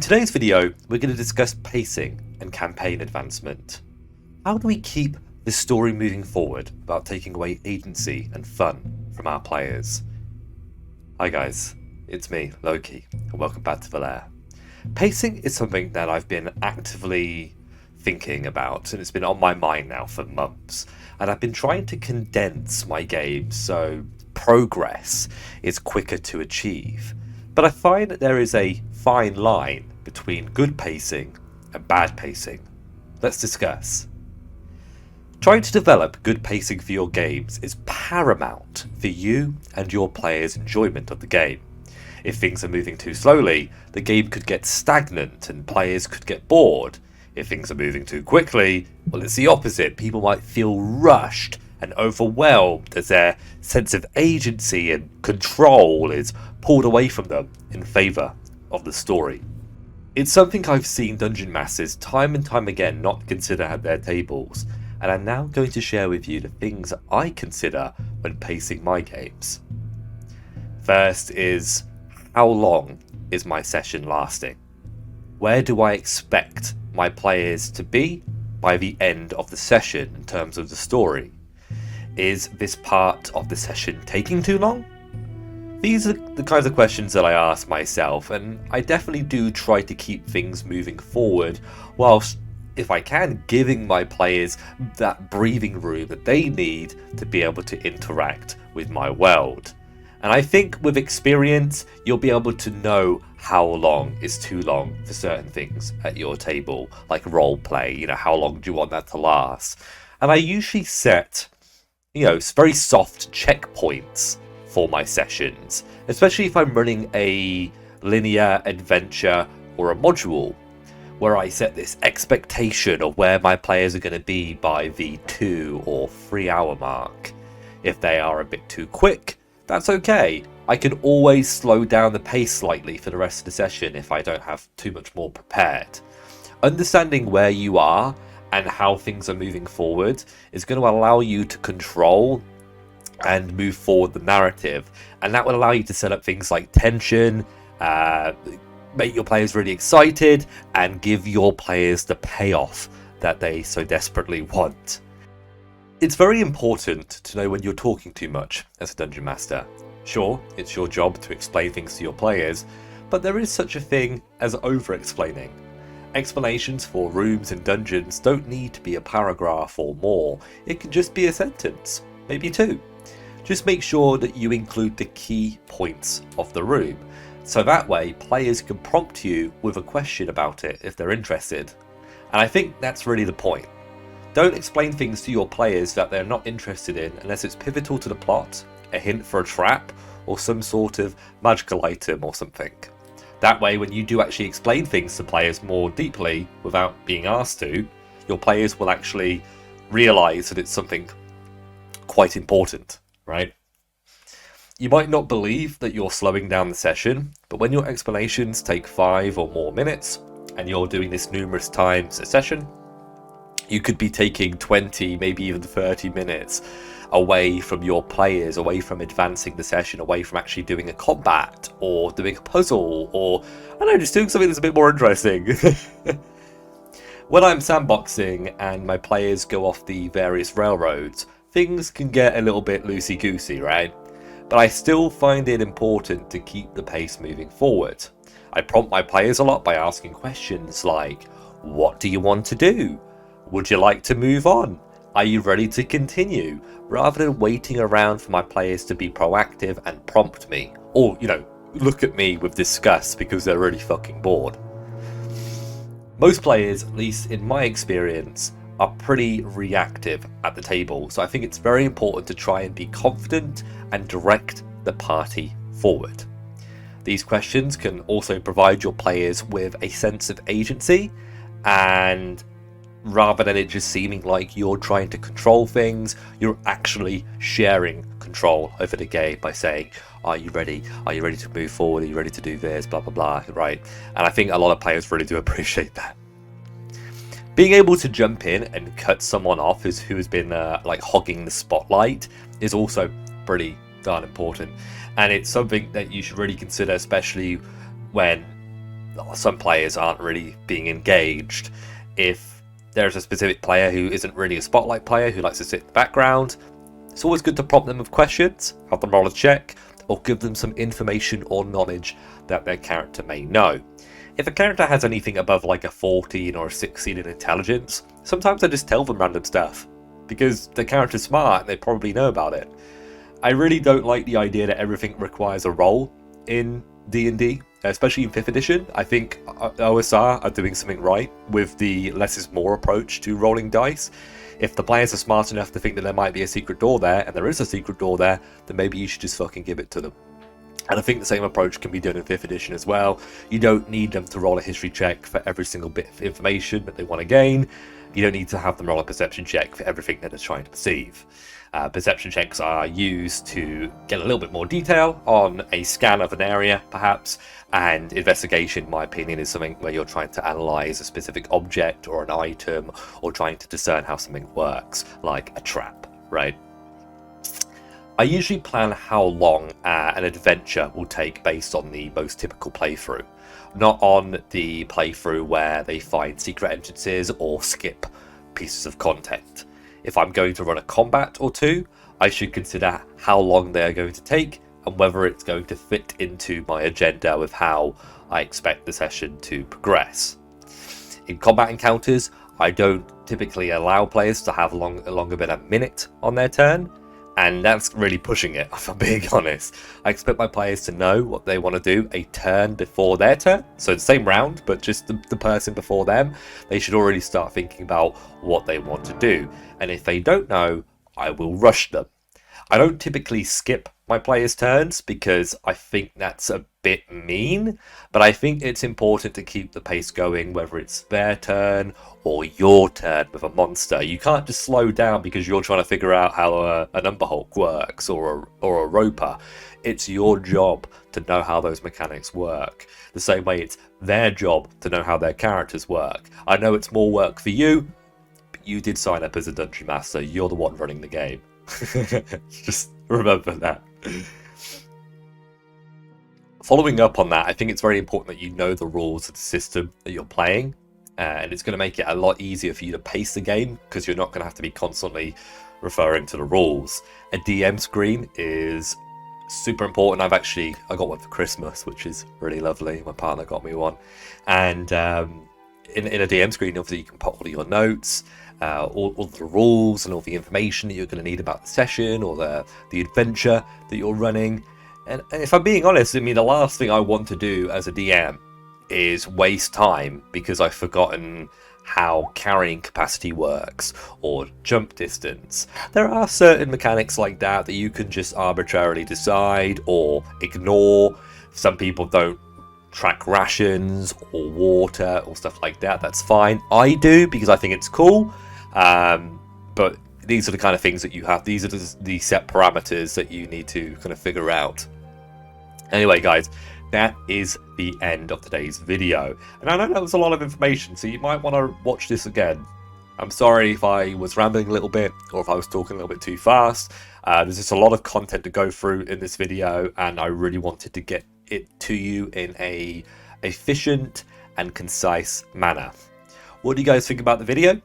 today's video, we're going to discuss pacing and campaign advancement. How do we keep the story moving forward without taking away agency and fun from our players? Hi guys, it's me, Loki, and welcome back to Valere. Pacing is something that I've been actively thinking about, and it's been on my mind now for months, and I've been trying to condense my games so progress is quicker to achieve. But I find that there is a fine line between good pacing and bad pacing. Let's discuss. Trying to develop good pacing for your games is paramount for you and your players' enjoyment of the game. If things are moving too slowly, the game could get stagnant and players could get bored. If things are moving too quickly, well, it's the opposite. People might feel rushed and overwhelmed as their sense of agency and control is pulled away from them in favour of the story. It's something I've seen dungeon masters time and time again not consider at their tables, and I'm now going to share with you the things I consider when pacing my games. First is, how long is my session lasting? Where do I expect my players to be by the end of the session in terms of the story? Is this part of the session taking too long? These are the kinds of questions that I ask myself, and I definitely do try to keep things moving forward, whilst, if I can, giving my players that breathing room that they need to be able to interact with my world. And I think with experience, you'll be able to know how long is too long for certain things at your table, like role play, how long do you want that to last? And I usually set very soft checkpoints for my sessions, especially if I'm running a linear adventure or a module, where I set this expectation of where my players are going to be by the 2 or 3 hour mark. If they are a bit too quick, that's okay. I can always slow down the pace slightly for the rest of the session if I don't have too much more prepared. Understanding where you are and how things are moving forward is going to allow you to control and move forward the narrative, and that will allow you to set up things like tension, make your players really excited, and give your players the payoff that they so desperately want. It's very important to know when you're talking too much as a dungeon master. Sure, it's your job to explain things to your players, but there is such a thing as over-explaining. Explanations for rooms and dungeons don't need to be a paragraph or more. It can just be a sentence, maybe 2. Just make sure that you include the key points of the room, so that way players can prompt you with a question about it if they're interested. And I think that's really the point. Don't explain things to your players that they're not interested in unless it's pivotal to the plot, a hint for a trap, or some sort of magical item or something. That way, when you do actually explain things to players more deeply without being asked to, your players will actually realise that it's something quite important, right? You might not believe that you're slowing down the session, but when your explanations take 5 or more minutes, and you're doing this numerous times a session, you could be taking 20, maybe even 30 minutes away from your players, away from advancing the session, away from actually doing a combat or doing a puzzle, or I don't know, just doing something that's a bit more interesting. When I'm sandboxing and my players go off the various railroads, things can get a little bit loosey-goosey, right? But I still find it important to keep the pace moving forward. I prompt my players a lot by asking questions like, what do you want to do? Would you like to move on? Are you ready to continue? Rather than waiting around for my players to be proactive and prompt me, or, look at me with disgust because they're really fucking bored. Most players, at least in my experience, are pretty reactive at the table, so I think it's very important to try and be confident and direct the party forward. These questions can also provide your players with a sense of agency, and rather than it just seeming like you're trying to control things, you're actually sharing control over the game by saying, are you ready? Are you ready to move forward? Are you ready to do this? Blah, blah, blah, right? And I think a lot of players really do appreciate that. Being able to jump in and cut someone off who has been hogging the spotlight is also pretty darn important. And it's something that you should really consider, especially when some players aren't really being engaged. If there's a specific player who isn't really a spotlight player, who likes to sit in the background, it's always good to prompt them with questions, have them roll a check, or give them some information or knowledge that their character may know. If a character has anything above like a 14 or a 16 in intelligence, sometimes I just tell them random stuff, because the character's smart and they probably know about it. I really don't like the idea that everything requires a roll in D&D, especially in 5th edition. I think OSR are doing something right with the less is more approach to rolling dice. If the players are smart enough to think that there might be a secret door there, and there is a secret door there, then maybe you should just fucking give it to them. And I think the same approach can be done in 5th edition as well. You don't need them to roll a history check for every single bit of information that they want to gain. You don't need to have them roll a perception check for everything that they're trying to perceive. Perception checks are used to get a little bit more detail on a scan of an area, perhaps, and investigation, in my opinion, is something where you're trying to analyze a specific object or an item, or trying to discern how something works, like a trap, right? I usually plan how long an adventure will take based on the most typical playthrough, not on the playthrough where they find secret entrances or skip pieces of content. If I'm going to run a combat or two, I should consider how long they are going to take and whether it's going to fit into my agenda with how I expect the session to progress. In combat encounters, I don't typically allow players to have longer than a minute on their turn, and that's really pushing it, if I'm being honest. I expect my players to know what they want to do a turn before their turn. So the same round, but just the person before them. They should already start thinking about what they want to do. And if they don't know, I will rush them. I don't typically skip my players' turns because I think that's a bit mean, but I think it's important to keep the pace going, whether it's their turn or your turn with a monster. You can't just slow down because you're trying to figure out how an Umberhulk works or a Roper. It's your job to know how those mechanics work. The same way it's their job to know how their characters work. I know it's more work for you, but you did sign up as a Dungeon Master. You're the one running the game. Just remember that. Following up on that, I think it's very important that you know the rules of the system that you're playing, and it's going to make it a lot easier for you to pace the game because you're not going to have to be constantly referring to the rules. A DM screen is super important. I got one for Christmas, which is really lovely. My partner got me one, and in a DM screen, obviously you can put all your notes, all the rules and all the information that you're going to need about the session or the adventure that you're running. And if I'm being honest, I mean, the last thing I want to do as a DM is waste time because I've forgotten how carrying capacity works or jump distance. There are certain mechanics like that you can just arbitrarily decide or ignore. Some people don't track rations or water or stuff like that. That's fine. I do because I think it's cool. But these are the kind of things that you have. These are the set parameters that you need to kind of figure out. Anyway, guys, that is the end of today's video. And I know that was a lot of information, so you might want to watch this again. I'm sorry if I was rambling a little bit or if I was talking a little bit too fast. There's just a lot of content to go through in this video, and I really wanted to get it to you in a efficient and concise manner. What do you guys think about the video?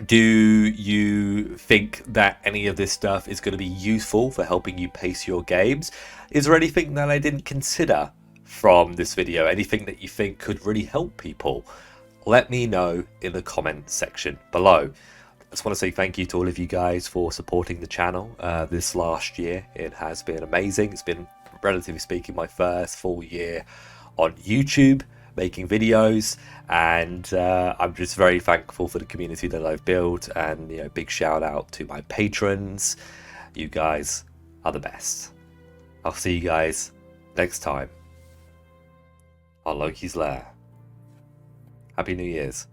Do you think that any of this stuff is going to be useful for helping you pace your games? Is there anything that I didn't consider from this video? Anything that you think could really help people? Let me know in the comment section below. I just want to say thank you to all of you guys for supporting the channel this last year. It has been amazing. It's been, relatively speaking, my first full year on YouTube making videos, and I'm just very thankful for the community that I've built, and big shout out to my patrons. You guys are the best. I'll see you guys next time on Loki's Lair. Happy New Year's.